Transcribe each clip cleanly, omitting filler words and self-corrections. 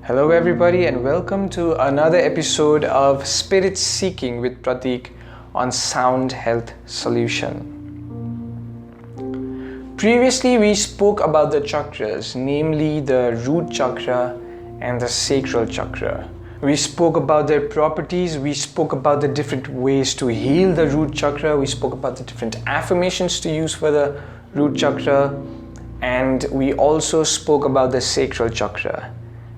Hello everybody and welcome to another episode of Spirit Seeking with Pratick on Sound Health Solution. Previously we spoke about the chakras, namely the root chakra and the sacral chakra. We spoke about their properties, we spoke about the different ways to heal the root chakra, we spoke about the different affirmations to use for the root chakra, and we also spoke about the sacral chakra.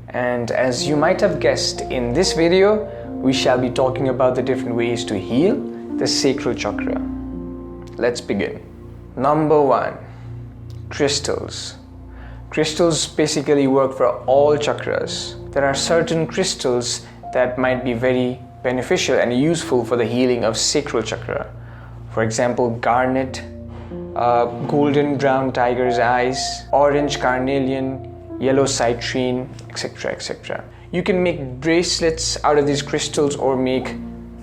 And as you might have guessed, in this video, we shall be talking about the different ways to heal the sacral chakra. Let's begin. Number 1, crystals. Crystals basically work for all chakras. There are certain crystals that might be very beneficial and useful for the healing of sacral chakra. For example, Garnett, golden brown tiger's eyes, orange carnelian, yellow citrine, etc., etc. You can make bracelets out of these crystals or make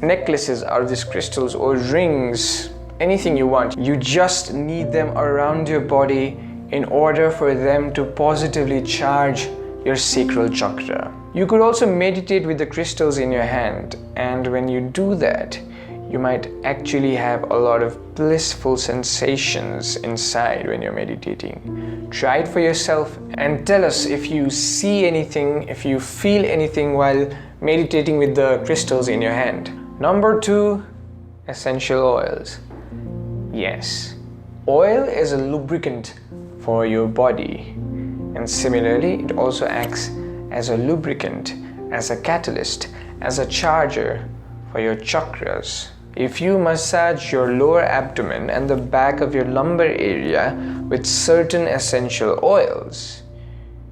necklaces out of these crystals or rings, anything you want. You just need them around your body in order for them to positively charge your sacral chakra. You could also meditate with the crystals in your hand, and when you do that, you might actually have a lot of blissful sensations inside when you're meditating. Try it for yourself and tell us if you see anything, if you feel anything while meditating with the crystals in your hand. Number 2, essential oils. Yes, oil is a lubricant for your body, and similarly it also acts as a lubricant, as a catalyst, as a charger for your chakras. If you massage your lower abdomen and the back of your lumbar area with certain essential oils,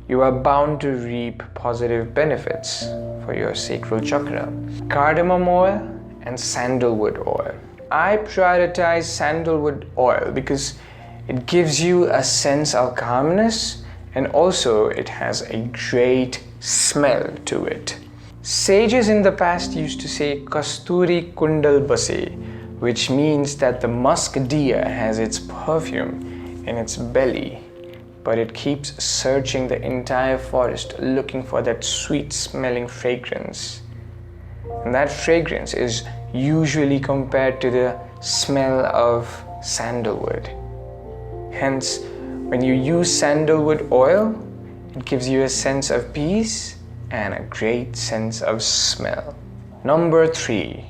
you are bound to reap positive benefits for your sacral chakra. Cardamom oil and sandalwood oil. I prioritize sandalwood oil because it gives you a sense of calmness, and also it has a great smell to it. Sages in the past used to say Kasturi Kundal Base, which means that the musk deer has its perfume in its belly, but it keeps searching the entire forest looking for that sweet smelling fragrance. And that fragrance is usually compared to the smell of sandalwood. Hence, when you use sandalwood oil, it gives you a sense of peace and a great sense of smell. Number 3,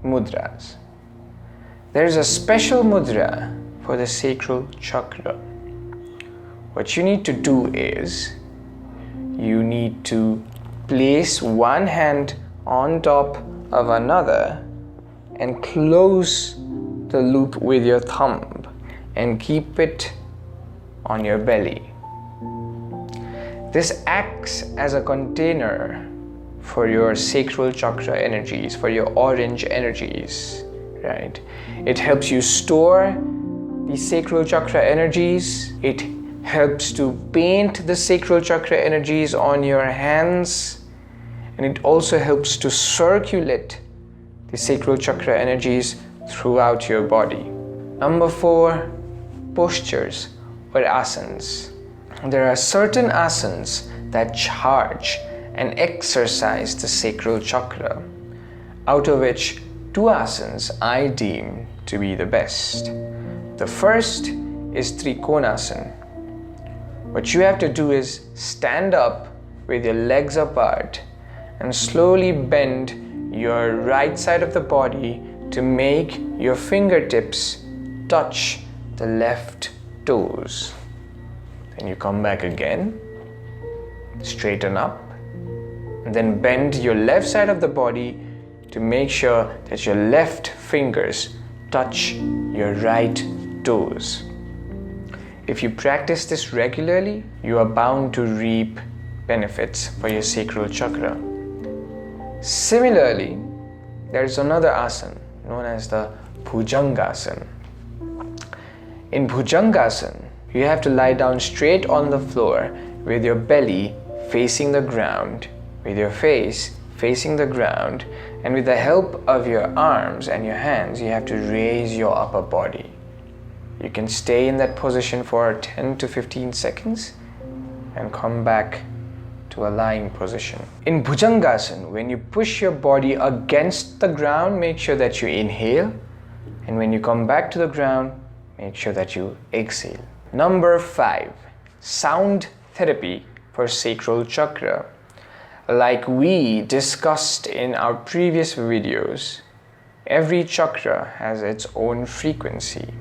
mudras. There's a special mudra for the sacral chakra. What you need to do is, you need to place one hand on top of another and close the loop with your thumb and keep it on your belly. This acts as a container for your sacral chakra energies, for your orange energies, right? It helps you store the sacral chakra energies. It helps to paint the sacral chakra energies on your hands, and it also helps to circulate the sacral chakra energies throughout your body. Number 4, postures or asanas. There are certain asanas that charge and exercise the sacral chakra, out of which 2 asanas I deem to be the best. The first is Trikonasan. What you have to do is stand up with your legs apart and slowly bend your right side of the body to make your fingertips touch the left toes. Then you come back again, straighten up, and then bend your left side of the body to make sure that your left fingers touch your right toes. If you practice this regularly, you are bound to reap benefits for your sacral chakra. Similarly, there is another asana known as the Bhujangasan. In Bhujangasan, you have to lie down straight on the floor with your belly facing the ground, with your face facing the ground, and with the help of your arms and your hands, you have to raise your upper body. You can stay in that position for 10 to 15 seconds and come back to to a lying position. In Bhujangasana, when you push your body against the ground, make sure that you inhale, and when you come back to the ground, make sure that you exhale. Number 5, sound therapy for sacral chakra. Like we discussed in our previous videos, every chakra has its own frequency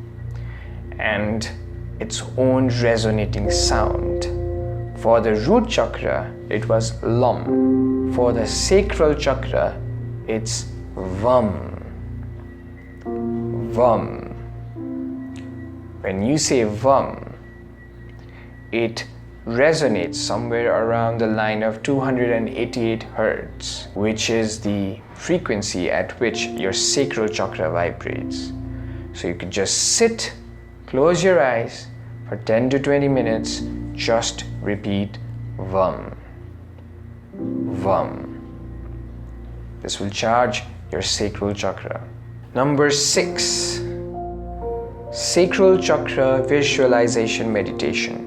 and its own resonating sound. For the root chakra, it was lum. For the sacral chakra, it's vam. Vam. When you say vam, it resonates somewhere around the line of 288 Hertz, which is the frequency at which your sacral chakra vibrates. So you can just sit, close your eyes for 10 to 20 minutes, just repeat vam. Vam. This will charge your sacral chakra. Number 6, sacral chakra visualization meditation.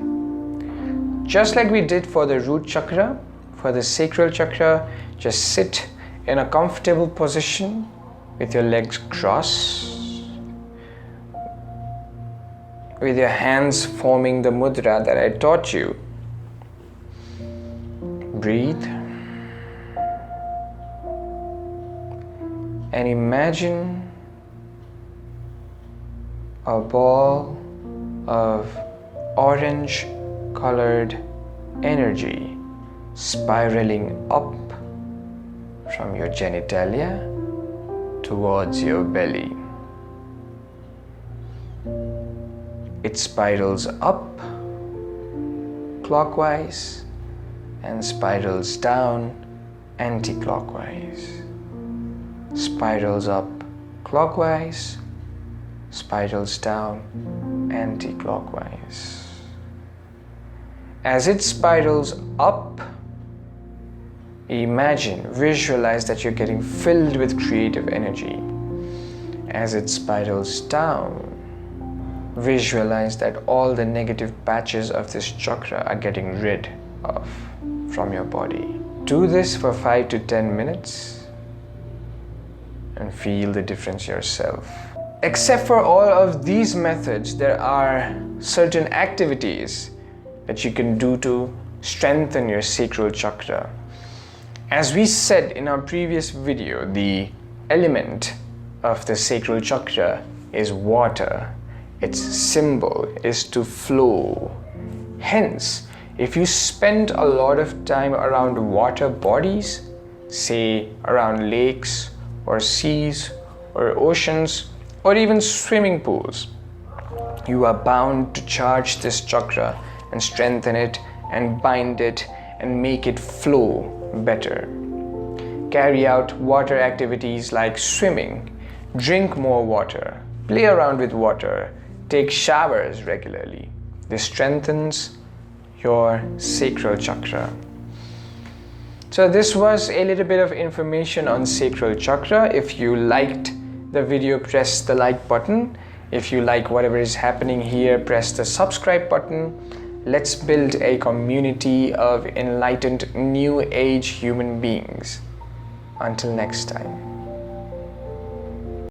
Just like we did for the root chakra, for the sacral chakra, just sit in a comfortable position with your legs crossed, with your hands forming the mudra that I taught you. Breathe and imagine a ball of orange colored energy spiraling up from your genitalia towards your belly. It spirals up clockwise and spirals down anti-clockwise. Spirals up clockwise, spirals down anti-clockwise. As it spirals up, imagine, visualize that you're getting filled with creative energy. As it spirals down, visualize that all the negative patches of this chakra are getting rid of from your body. Do this for 5 to 10 minutes and feel the difference yourself. Except for all of these methods, there are certain activities that you can do to strengthen your sacral chakra. As we said in our previous video, the element of the sacral chakra is water. Its symbol is to flow. Hence, if you spend a lot of time around water bodies, say around lakes or seas or oceans or even swimming pools, you are bound to charge this chakra and strengthen it and bind it and make it flow better. Carry out water activities like swimming, drink more water, play around with water, take showers regularly. This strengthens your sacral chakra. So this was a little bit of information on sacral chakra. If you liked the video, press the like button. If you like whatever is happening here, press the subscribe button. Let's build a community of enlightened new age human beings. Until next time.